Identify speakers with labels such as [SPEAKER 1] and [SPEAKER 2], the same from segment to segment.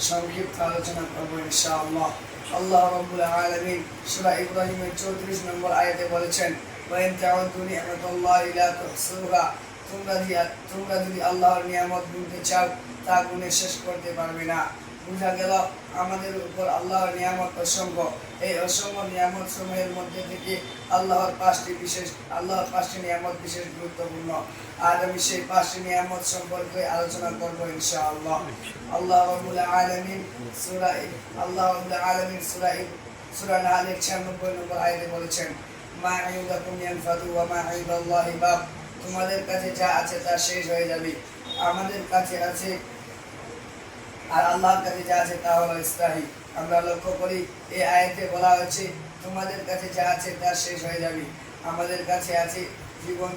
[SPEAKER 1] সংক্ষিপ্ত আলোচনা করব ইনশাআল্লাহ। আল্লাহ রাব্বুল আলামিন সূরা ইব্রাহিমের 34 নম্বর আয়াতে বলেছেন, ওয়া ইন তাউদু নি'মাতাল্লাহি লা তুহসুহা, তোমরা যদি আল্লাহর নিয়ামত গুনতে চাও তা গুনে শেষ করতে পারবে না। বোঝা গেল আমাদের উপর আল্লাহর নিয়ামত অসংখ্য। এই অসংখ্য নিয়ামত সমূহের মধ্যে থেকে আল্লাহর পাঁচটি নিয়ামত বিশেষ গুরুত্বপূর্ণ। আজ আমি সেই 5টি নিয়ামত সম্পর্কে আলোচনা করব ইনশাআল্লাহ। আল্লাহ রাব্বুল আলামিন সূরা নাহলের 96 নম্বর আয়াতে বলেছেন, মা ইনদাকুম ইয়ানফাদু ওয়া মা ইনদাল্লাহি বাক, তোমাদের কাছে যা আছে তা শেষ হয়ে যাবে, আমাদের কাছে আছে আর আল্লাহর কাছে যা আছে তা হলো স্থায়ী। আমরা লক্ষ্য করি এই আয়াতে বলা হয়েছে তোমাদের কাছে যা আছে তা শেষ হয়ে যাবে, আমাদের কাছে আছে জীবন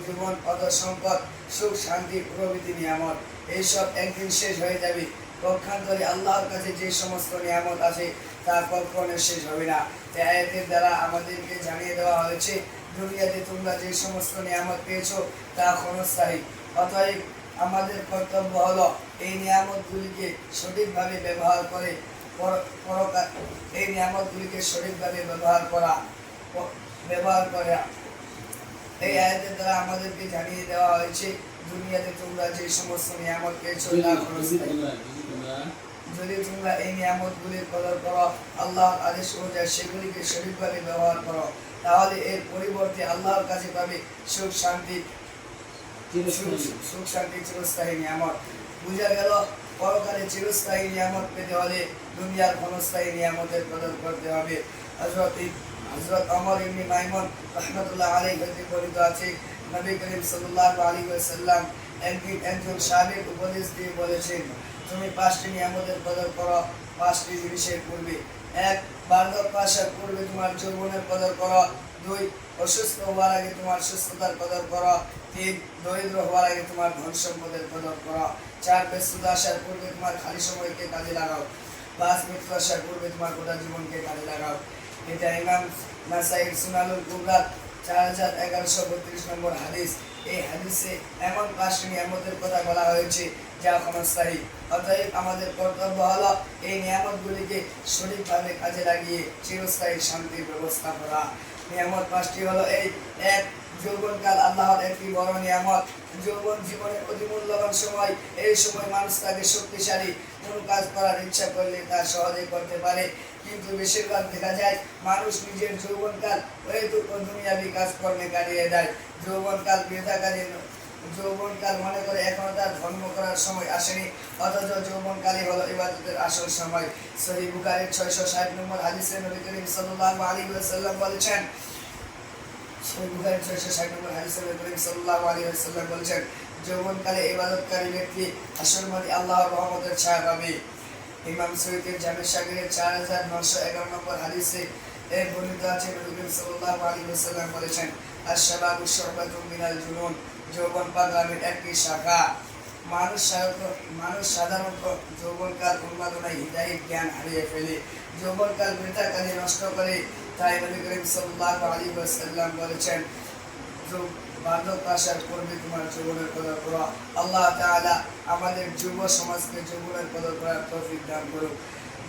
[SPEAKER 1] অত সম্পদ, সুখ, শান্তি প্রভৃতি নিয়ামত, এইসব একদিন শেষ হয়ে যাবে। পক্ষান্তরে আল্লাহর কাছে যে সমস্ত নিয়ামত আছে তা কখনো শেষ হবে না। এই আয়াতের দ্বারা আমাদেরকে জানিয়ে দেওয়া হয়েছে দুনিয়াতে তোমরা যে সমস্ত নিয়ামত পেয়েছো তা ক্ষণস্থায়ী। অতএব আমাদের কর্তব্য হলো এই নিয়ামতগুলিকে সঠিকভাবে ব্যবহার করা। এই আয়াতের দ্বারা আমাদেরকে জানিয়ে দেওয়া হয়েছে দুনিয়াতে তোমরা যে সমস্ত নিয়ামত পেয়েছো তা ক্ষণস্থায়ী। যদি তোমরা এই নিয়ামতগুলির কদর করো, আল্লাহর আদেশ অনুযায়ী সেগুলিকে সঠিকভাবে ব্যবহার করো, তাহলে এর পরিবর্তে আল্লাহর কাছে পাবে সুখ শান্তি চিরস্থায়ী নিয়ামত। বুঝা গেল পরকালে চিরস্থায়ী নিয়ামত পেতে হলে দুনিয়ার ক্ষণস্থায়ী নিয়ামতের কদর করতে হবে। হযরত ওমর ইবনে মাইমুন রাহমাতুল্লাহ আলাইহি হতে বর্ণিত আছে, নবী করিম সাল্লাল্লাহু আলাইহি ওয়াসাল্লাম একজন সাহাবীকে উপদেশ দিয়ে বলেছেন, তুমি 5টি নিয়ামতের কদর করো 5টি জিনিসের পূর্বে। 1. বার্ধক্য আসার পূর্বে তোমার যৌবনের কদর করো। 2. অসুস্থ হওয়ার আগে তোমার সুস্থতার কদর করো। 3. দরিদ্র হওয়ার আগে তোমার ধন সম্পদের কদর করো। 4. ব্যস্ততা আসার পূর্বে তোমার খালি সময়কে কাজে লাগাও। 5. মৃত্যু আসার পূর্বে তোমার গোটা জীবনকে কাজে লাগাও। এটা ইমাম নাসাঈর সুনানুল কুবরা 4132 নম্বর হাদিস। এই হাদিসে এমন 5টি নিয়ামতের কথা বলা হয়েছে যা ক্ষণস্থায়ী। অতএব আমাদের কর্তব্য হলো এই নিয়ামতগুলিকে সঠিকভাবে কাজে লাগিয়ে চিরস্থায়ী শান্তির ব্যবস্থা করা। নিয়ামত 5টি হলো এই। 1. যৌবনকাল আল্লাহর একটি বড় নিয়ামত। যৌবন জীবনের অতি মূল্যবান সময়। এই সময় মানুষ তাকে শক্তিশালী, কোনো কাজ করার ইচ্ছা করলে তা সহজে করতে পারে। কিন্তু বেশিরভাগ দেখা যায় মানুষ নিজের যৌবনকাল দুনিয়াবি কাজকর্মে কাটিয়ে দেয়। যৌবনকাল মনে করে এখনো তার ধর্ম করার সময় আসেনি, অথচ যৌবনকালই হলো ইবাদতের আসল সময়। সহিহ বুখারীর 660 নম্বর হাদিসে নবী করিম সাল্লাল্লাহু আলাইহি ওয়াসাল্লাম বলেছেন, যৌবনকালে ইবাদতকারী ব্যক্তি হাসরমতি আল্লাহর রহমতের ছায়া পাবে। ইমাম সৈয়দের জামে শাকিরের 4911 নম্বর হাদিসে বর্ণিত আছে, নবী করিম সাল্লাল্লাহু আলাইহি ওয়াসাল্লাম বলেছেন, আশ-শাবাবু শু'বাতুম মিনাল জুনুন, যৌবন পাগলামির একটি শাখা। মানুষ সাধারণত যৌবনকাল উন্মাদনায় হিদায়াত জ্ঞান হারিয়ে ফেলে, যৌবনকাল বৃথা কাজে নষ্ট করে। তাই নবী করিম সাল্লাল্লাহু আলাইহি ওয়াসাল্লাম বলেছেন, বার্ধক্য আসার পূর্বে তোমার যৌবনের কদর করো। আল্লাহ তাআলা আমাদের যুব সমাজকে যৌবনের কদর করার তৌফিক দান করুন।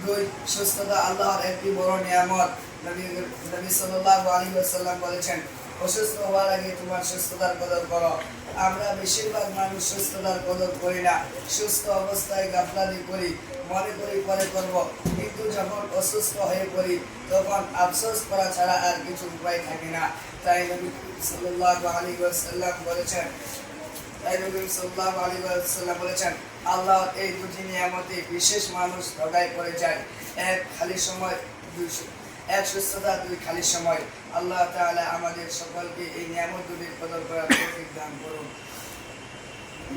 [SPEAKER 1] 2. সুস্থতা আল্লাহর একটি বড় নিয়ামত। নবী সাল্লাল্লাহু আলাইহি ওয়াসাল্লাম বলেছেন, অসুস্থ হওয়ার আগে তোমার সুস্থতার কদর করো। আমরা বেশিরভাগ মানুষ সুস্থতার কদর করি না। সুস্থ অবস্থায় গাফলাতি করি, মনে করি পরে করব, কিন্তু যখন অসুস্থ হয়ে পড়ি তখন আফসোস করা ছাড়া আর কিছু উপায় থাকে না। তাই নবী সাল্লাল্লাহু আলাইহি ওয়াসাল্লাম বলেছেন, আল্লাহ এই দুটি নিয়ামতে বিশেষ মানুষ ধোঁকায় পড়ে যায়। 1. খালি সময়, 1 সুস্থতা, 2 খালি সময়। আল্লাহ তাআলা আমাদের সকলকে এই নিয়ামতগুলির কদর করার তৌফিক দান করুন।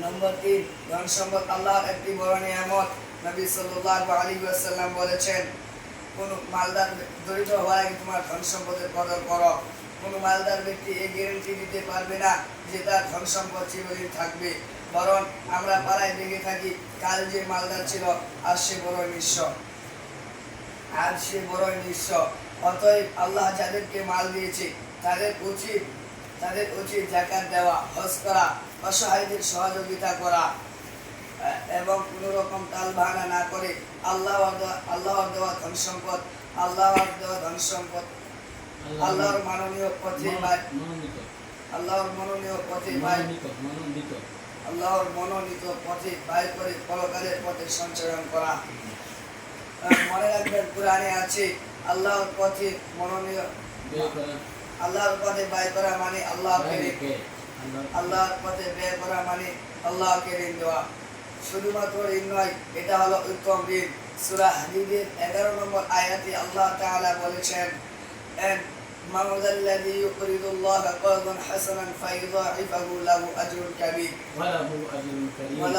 [SPEAKER 1] নম্বর 3. ধন সম্পদ আল্লাহর একটি বড় নিয়ামত। নবী সাল্লাল্লাহু আলাইহি ওয়াসাল্লাম বলেছেন, কোন মালদার দরিদ্র হওয়ার আগে তোমার ধন সম্পদের কদর করো। কোন মালদার ব্যক্তি এই গ্যারান্টি দিতে পারবে না যে তার ধন সম্পদ চিরদিন থাকবে, বরং আমরা পাড়ায় দেখে থাকি কাল যে মালদার ছিল আজ সে বড়ই নিঃস্ব। অতএব আল্লাহ যাদেরকে মাল দিয়েছে তাদের উচিত যাকাত দেওয়া, হজ করা, অসহায়দের সহযোগিতা করা। এবং কোনো রকম তাল বাহানা না করে আল্লাহর দেওয়া ধন সম্পদ আল্লাহর মাননীয় পথে আল্লাহর মনোনীত পথে ব্যয় করে পরকালের পথে সঞ্চয়ন করা। মনে রাখবেন কোরআনে আছে আল্লাহর পথে ব্যয় করা মানে আল্লাহর পথে ব্যয় করা মানে আল্লাহকে ঋণ দেওয়া। শুধুমাত্র ঋণ নয়, এটা হলো উত্তম ঋণ। সূরা হাদীদের 11 নম্বর আয়াতে আল্লাহ তাআলা বলেছেন, মান যাল্লাযী ইউকরিদুল্লাহা কারদান হাসানান ফায়ুদাঈফাহু লাহু আজরুন কাবীর ওয়া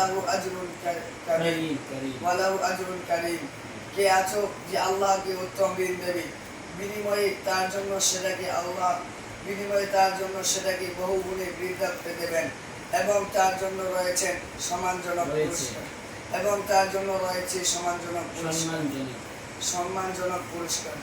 [SPEAKER 1] লাহু আজরুন কারীম। কে আছো যে আল্লাহকে উত্তম ঋণ দেবে, বিনিময়ে তার জন্য সেটাকে বহু গুণে বৃদ্ধাক্তে দেবেন এবং তার জন্য রয়েছে সম্মানজনক পুরস্কার।